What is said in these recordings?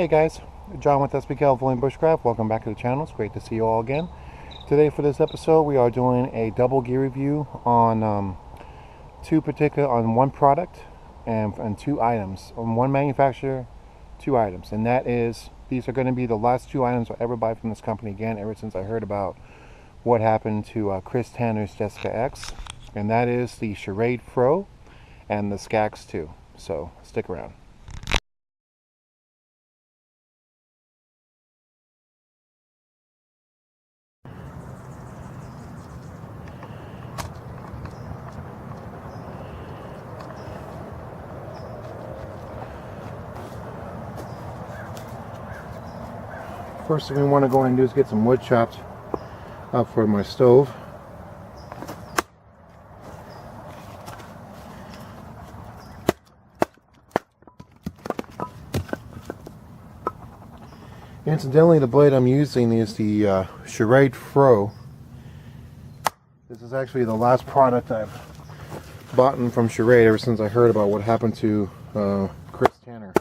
Hey guys, John with SB California Bushcraft. Welcome back to the channel. It's great to see you all again. Today for this episode we are doing a double gear review on one product and two items. On one manufacturer, two items. And that is, these are going to be the last two items I'll ever buy from this company again, ever since I heard about what happened to Chris Tanner's Jessica X. And that is the Schrade Fro and the Scaxe 2. So stick around. First thing we want to go and do is get some wood chopped up for my stove. Incidentally, the blade I'm using is the Schrade Fro. This is actually the last product I've bought from Schrade ever since I heard about what happened to Chris Tanner.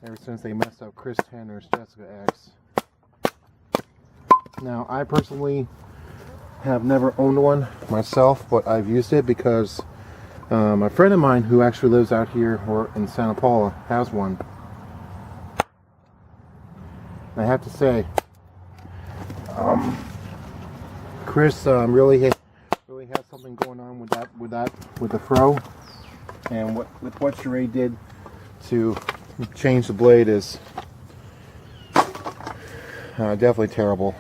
Ever since they messed up Chris Tanner's Jessica X. Now, I personally have never owned one myself, but I've used it because a friend of mine who actually lives out here or in Santa Paula has one. I have to say, Chris really has something going on with the Fro, and with what Schrade did to change the blade is definitely terrible.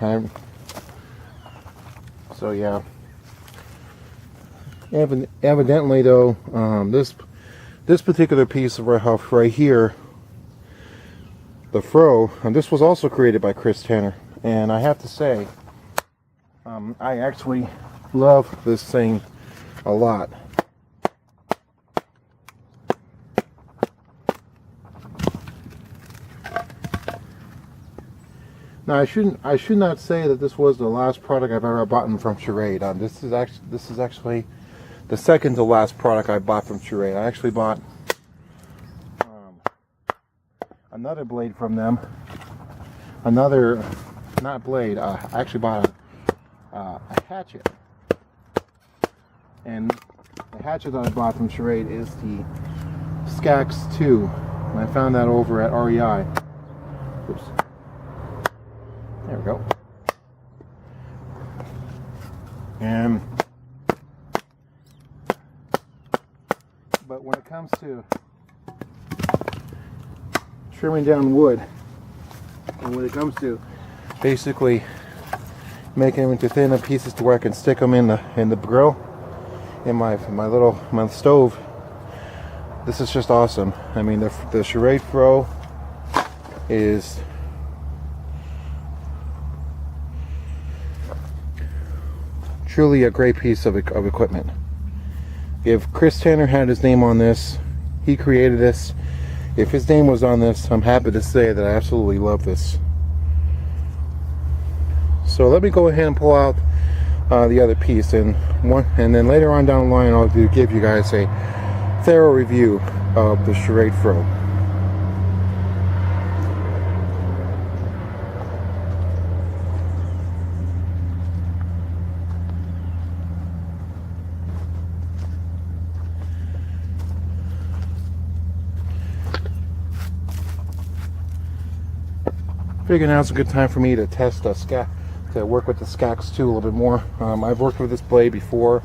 So yeah. Evidently though, this particular piece of right here, the Fro, and this was also created by Chris Tanner, and I have to say, I actually love this thing a lot. Now, I should not say that this was the last product I've ever bought from Schrade. This is actually the second to last product I bought from Schrade. I actually bought another blade from them. Not blade. I actually bought a hatchet. And the hatchet that I bought from Schrade is the Scaxe 2. And I found that over at REI. Oops. There we go. But when it comes to trimming down wood, and when it comes to basically making them into thinner pieces to where I can stick them in the grill, in my stove, this is just awesome. I mean, the Schrade Fro is truly a great piece of equipment. If Chris Tanner had his name on this, he created this. If his name was on this, I'm happy to say that I absolutely love this. So let me go ahead and pull out the other piece, and then later on down the line I'll give you guys a thorough review of the Schrade Fro. Figured now's a good time for me to test to work with the Scaxe 2 a little bit more. I've worked with this blade before.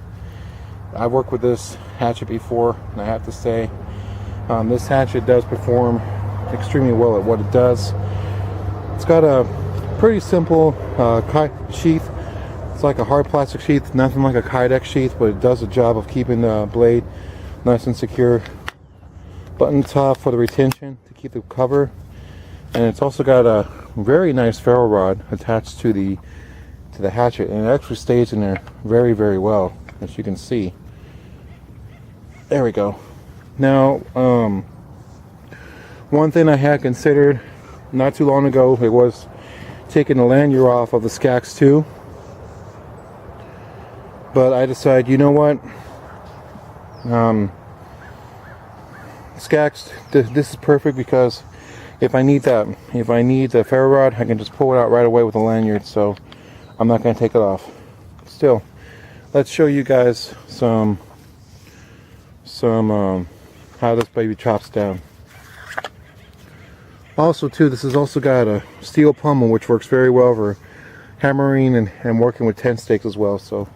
I've worked with this hatchet before, and I have to say, this hatchet does perform extremely well at what it does. It's got a pretty simple sheath. It's like a hard plastic sheath, nothing like a Kydex sheath, but it does a job of keeping the blade nice and secure. Button top for the retention to keep the cover. And it's also got a very nice ferro rod attached to the hatchet, and it actually stays in there very, very well, as you can see. There we go. Now, one thing I had considered not too long ago, it was taking the lanyard off of the Scaxe 2. But I decided, you know what? Scaxe, this is perfect because if I need the ferro rod, I can just pull it out right away with a lanyard, so I'm not going to take it off. Still, let's show you guys some how this baby chops down. Also too, this has also got a steel pommel, which works very well for hammering and working with tent stakes as well. So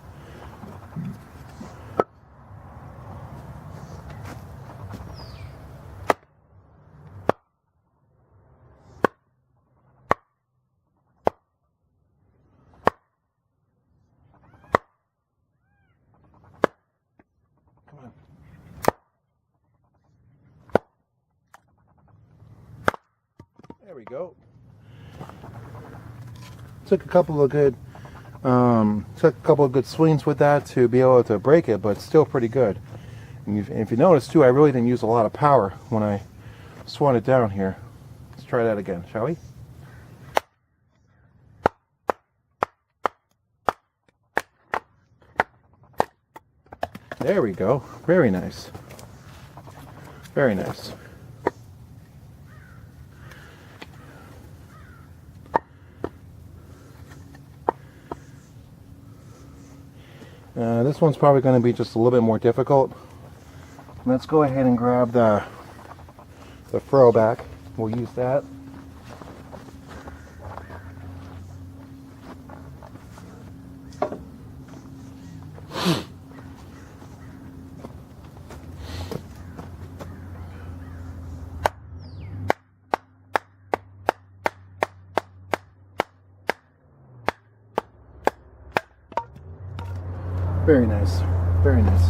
come on. There we go. Took a couple of good swings with that to be able to break it, but still pretty good. And if you notice too, I really didn't use a lot of power when I swung it down here. Let's try that again, shall we? There we go. Very nice. Very nice. This one's probably going to be just a little bit more difficult. Let's go ahead and grab the Fro back. We'll use that. Very nice. Very nice.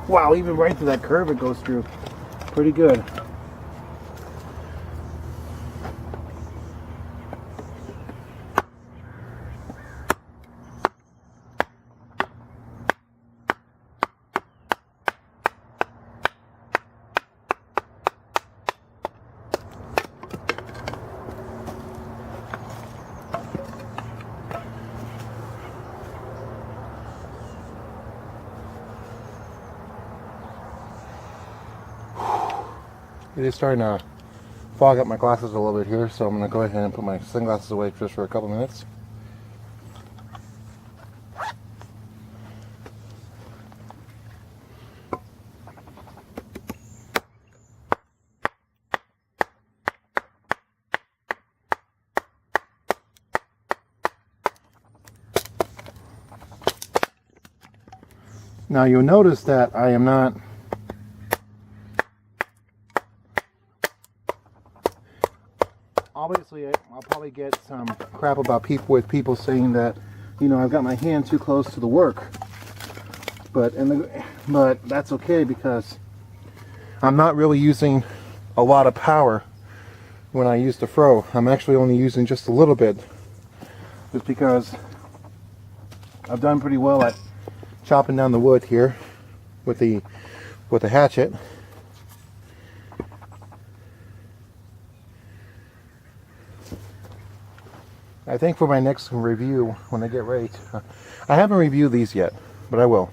Wow, even right through that curve it goes through. Pretty good. It is starting to fog up my glasses a little bit here, so I'm going to go ahead and put my sunglasses away just for a couple minutes. Now you'll notice that I am not obviously I'll probably get some crap about people saying that, you know, I've got my hand too close to the work, but that's okay because I'm not really using a lot of power when I use the Fro. I'm actually only using just a little bit, just because I've done pretty well at chopping down the wood here with the hatchet. I think for my next review, when I get ready to, I haven't reviewed these yet, but I will.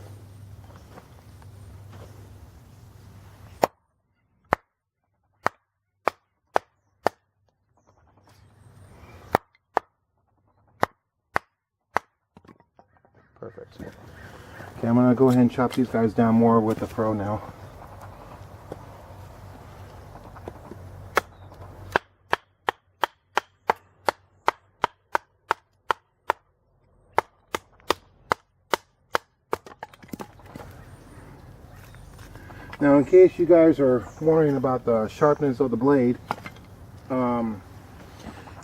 Perfect. Okay, I'm going to go ahead and chop these guys down more with the Fro now. Now, in case you guys are wondering about the sharpness of the blade, out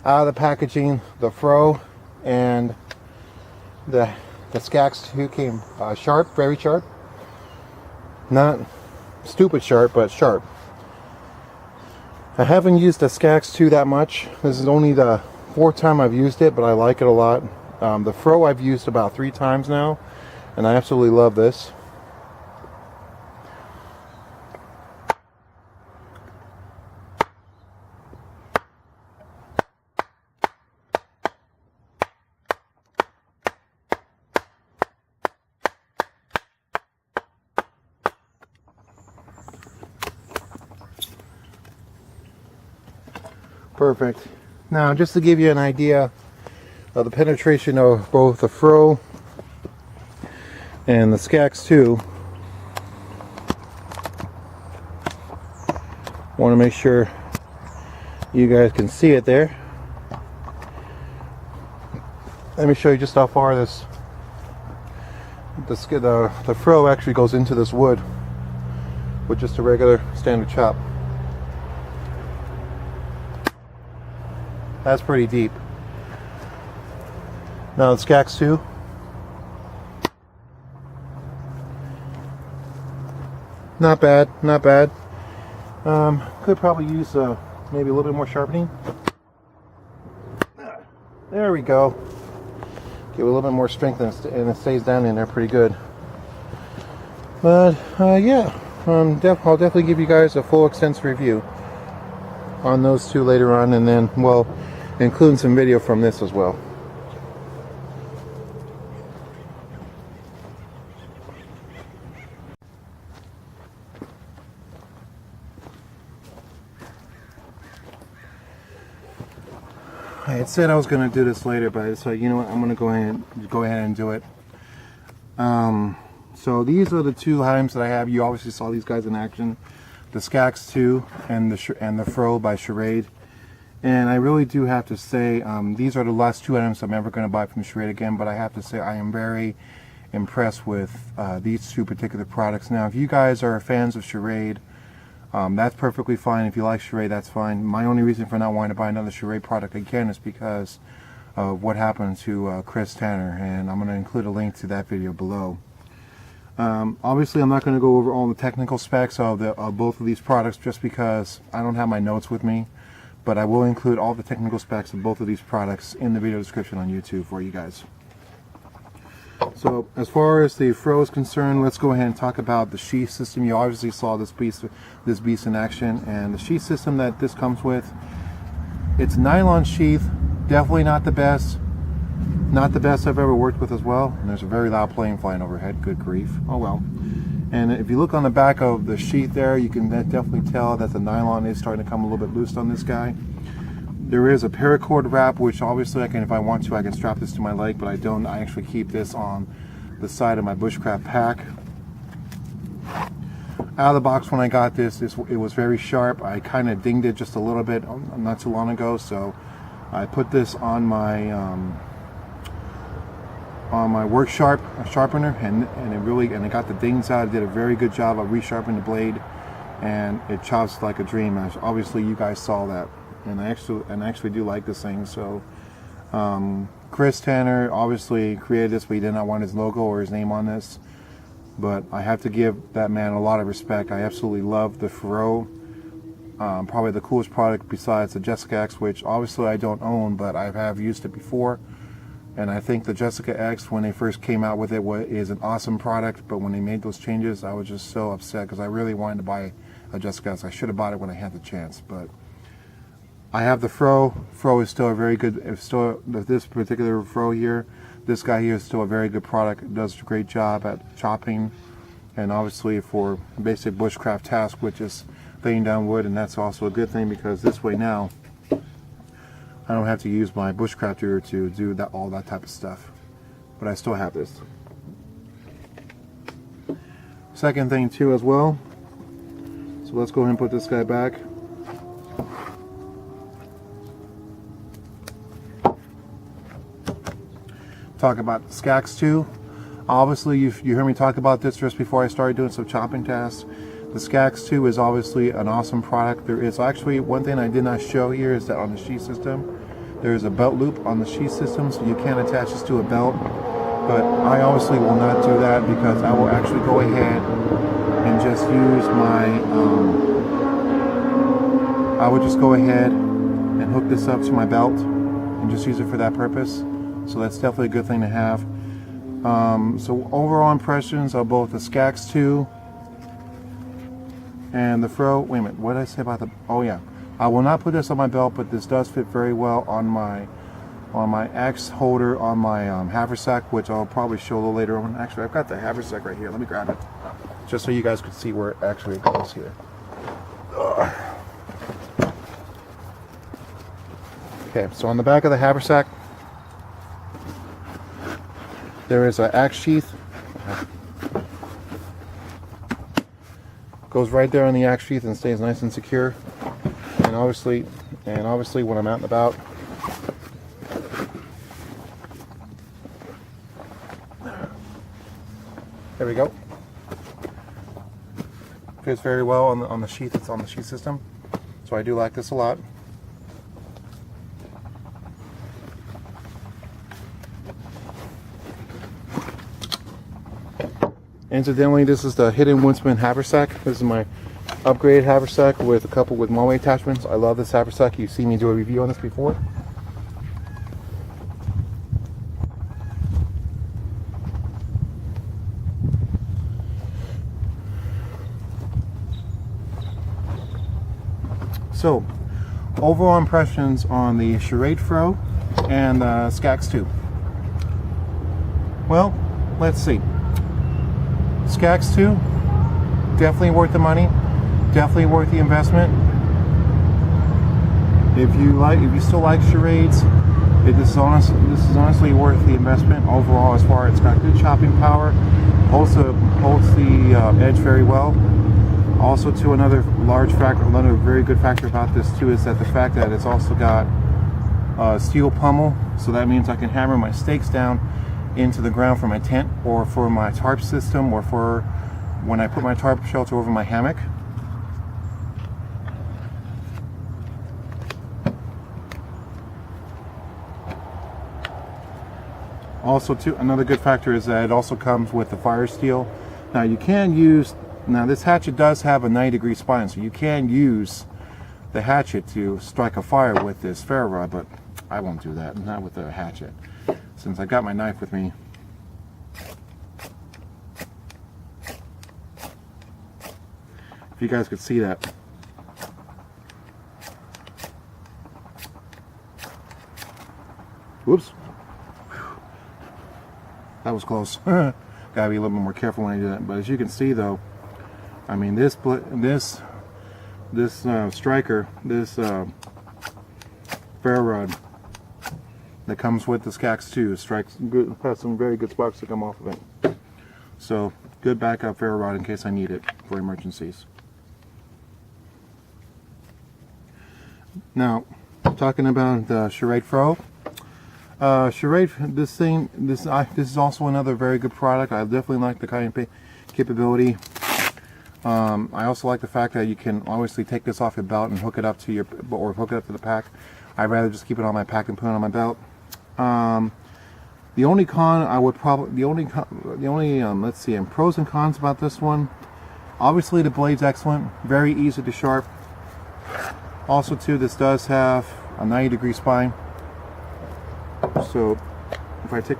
of the packaging, the Fro and the Scaxe 2 came sharp, very sharp. Not stupid sharp, but sharp. I haven't used the Scaxe 2 that much. This is only the fourth time I've used it, but I like it a lot. The Fro I've used about 3 times now, and I absolutely love this. Perfect. Now, just to give you an idea of the penetration of both the Fro and the Scaxe 2, want to make sure you guys can see it there. Let me show you just how far the Fro actually goes into this wood with just a regular standard chop. That's pretty deep. Now the Scaxe 2. Not bad, not bad. Could probably use maybe a little bit more sharpening. There we go. Give it a little bit more strength and it stays down in there pretty good. But yeah, I'll definitely give you guys a full extensive review on those two later on, and then we'll include some video from this as well. I had said I was going to do this later, but so you know what, I'm going to go ahead and do it. So these are the two items that I have. You obviously saw these guys in action, the Scaxe 2 and the Fro by Schrade. And I really do have to say, these are the last two items I'm ever going to buy from Schrade again. But I have to say, I am very impressed with these two particular products. Now, if you guys are fans of Schrade, that's perfectly fine. If you like Schrade, that's fine. My only reason for not wanting to buy another Schrade product again is because of what happened to Chris Tanner, and I'm going to include a link to that video below. Obviously, I'm not going to go over all the technical specs of both of these products just because I don't have my notes with me, but I will include all the technical specs of both of these products in the video description on YouTube for you guys. So as far as the Fro is concerned, let's go ahead and talk about the sheath system. You obviously saw this beast in action, and the sheath system that this comes with, it's nylon sheath, definitely not the best I've ever worked with as well. And there's a very loud plane flying overhead, good grief. Oh well. And if you look on the back of the sheath there, you can definitely tell that the nylon is starting to come a little bit loose on this guy. There is a paracord wrap, which obviously if I want to, I can strap this to my leg, but I don't. I actually keep this on the side of my bushcraft pack. Out of the box when I got this, it was very sharp. I kind of dinged it just a little bit not too long ago, so I put this on my work sharpener, and it got the dings out. It did a very good job of resharpening the blade, and it chops like a dream. Obviously, you guys saw that. And I actually do like this thing. So Chris Tanner obviously created this, but he did not want his logo or his name on this. But I have to give that man a lot of respect. I absolutely love the Fro. Probably the coolest product besides the Jessica X, which obviously I don't own, but I have used it before. And I think the Jessica X, when they first came out with it, is an awesome product. But when they made those changes, I was just so upset because I really wanted to buy a Jessica X. I should have bought it when I had the chance, but I have the Fro. Fro is still a very good, this particular Fro here, this guy here is still a very good product. It does a great job at chopping, and obviously for basic bushcraft task, which is laying down wood, and that's also a good thing because this way now I don't have to use my bushcrafter to do all that type of stuff. But I still have this. Second thing too as well. So let's go ahead and put this guy back. Talk about the Scaxe 2. Obviously, you heard me talk about this just before I started doing some chopping tasks. The Scaxe 2 is obviously an awesome product. There is actually one thing I did not show here is that on the sheath system, there is a belt loop on the sheath system, so you can attach this to a belt. But I obviously will not do that because I will actually go ahead and just use my, I would just go ahead and hook this up to my belt and just use it for that purpose. So that's definitely a good thing to have. So overall impressions of both the Scaxe 2 and the Fro. Wait a minute, what did I say about the? Oh yeah, I will not put this on my belt, but this does fit very well on my axe holder on my haversack, which I'll probably show a little later on. Actually, I've got the haversack right here. Let me grab it, just so you guys could see where it actually goes here. Okay, so on the back of the haversack, there is an axe sheath. Goes right there on the axe sheath and stays nice and secure. And obviously when I'm out and about, there we go. Fits very well on the sheath. It's on the sheath system, so I do like this a lot. Incidentally, this is the Hidden Woodsman haversack. This is my upgraded haversack with a couple with mulway attachments. I love this haversack. You've seen me do a review on this before. So, overall impressions on the Schrade Fro and the Scaxe 2. Well, let's see. Scaxe 2, definitely worth the money, definitely worth the investment. If you still like charades, this is honestly worth the investment overall. As far as it's got good chopping power, holds the edge very well. Also, to another very good factor about this too is that the fact that it's also got steel pummel, so that means I can hammer my stakes down into the ground for my tent, or for my tarp system, or for when I put my tarp shelter over my hammock. Also, too, another good factor is that it also comes with the fire steel. Now this hatchet does have a 90-degree spine, so you can use the hatchet to strike a fire with this ferro rod, but I won't do that, not with the hatchet, since I got my knife with me. If you guys could see that. Whoops. That was close. Gotta be a little bit more careful when I do that. But as you can see though, I mean this striker, this ferro rod that comes with the Scaxe 2 strikes good, has some very good sparks that come off of it. So good backup ferro rod in case I need it for emergencies. Now, talking about the Schrade Fro. This is also another very good product. I definitely like the cutting capability. I also like the fact that you can obviously take this off your belt and hook it up to the pack. I'd rather just keep it on my pack and put it on my belt. The only let's see, pros and cons about this one. Obviously the blade's excellent, very easy to sharp. Also too, this does have a 90-degree spine. So if I take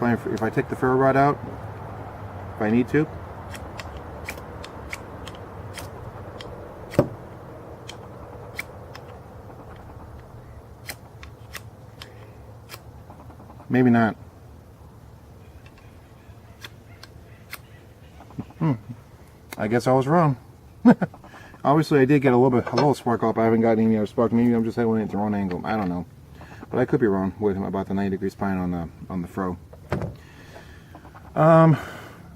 the ferro rod out, if I need to, maybe not. I guess I was wrong. Obviously, I did get a little spark off. I haven't gotten any other spark. Maybe I'm just having it at the wrong angle. I don't know, but I could be wrong with him about the 90-degree spine on the Fro.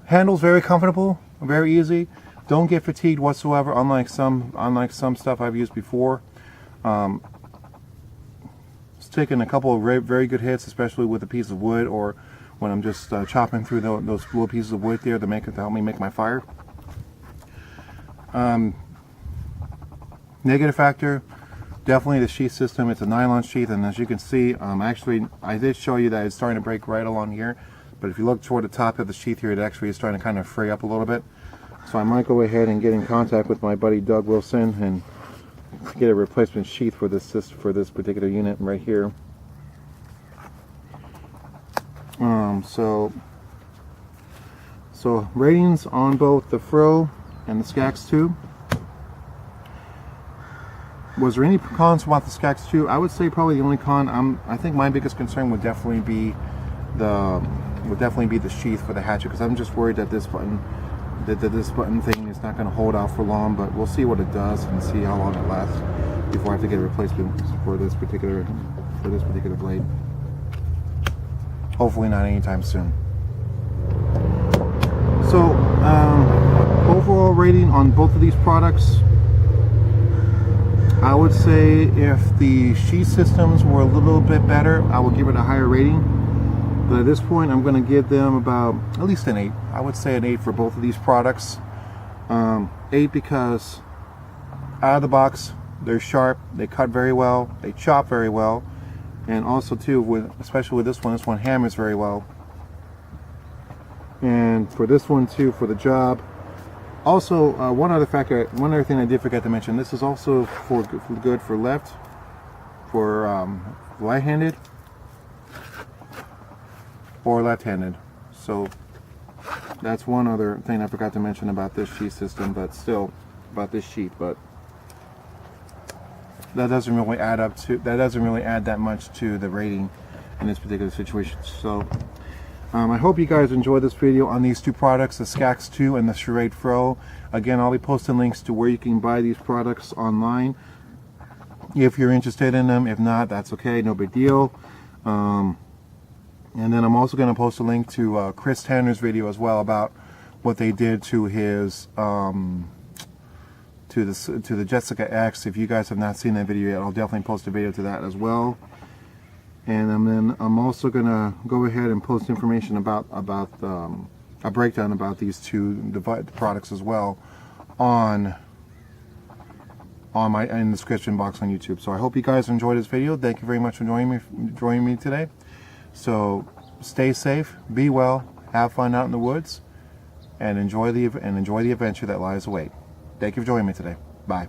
Handles very comfortable, very easy. Don't get fatigued whatsoever. Unlike some stuff I've used before. It's taken a couple of very good hits, especially with a piece of wood, or when I'm just chopping through those little pieces of wood there to help me make my fire. Negative factor, definitely the sheath system. It's a nylon sheath, and as you can see, actually I did show you that it's starting to break right along here, but if you look toward the top of the sheath here, it actually is starting to kind of fray up a little bit. So I might go ahead and get in contact with my buddy Doug Wilson and get a replacement sheath for this particular unit right here. So ratings on both the Fro and the Scaxe 2. Was there any cons about the Scaxe 2? I would say probably the only con, I think my biggest concern would definitely be the sheath for the hatchet, because I'm just worried that this button thing is not going to hold out for long, but we'll see what it does and see how long it lasts before I have to get a replacement for this particular for this particular blade. Hopefully not anytime soon. So overall rating on both of these products, I would say if the sheath systems were a little bit better, I would give it a higher rating. But at this point, I'm going to give them about at least an 8. I would say an 8 for both of these products. 8 because out of the box, they're sharp, they cut very well, they chop very well, and also too, especially with this one hammers very well. And for this one too, for the job. Also, one other thing I did forget to mention, this is also good for right-handed or left-handed. So that's one other thing I forgot to mention about this sheath system, but still about this sheath. But that doesn't really add that much to the rating in this particular situation. So I hope you guys enjoyed this video on these two products, the Scaxe 2 and the Schrade Fro. Again, I'll be posting links to where you can buy these products online if you're interested in them. If not, that's okay, no big deal. And then I'm also going to post a link to Chris Tanner's video as well about what they did to his to the Jessica X. If you guys have not seen that video yet, I'll definitely post a video to that as well. And then I'm also going to go ahead and post information about a breakdown about these two products as well in the description box on YouTube. So I hope you guys enjoyed this video. Thank you very much for joining me today. So stay safe, be well, have fun out in the woods, and enjoy the adventure that lies await. Thank you for joining me today. Bye.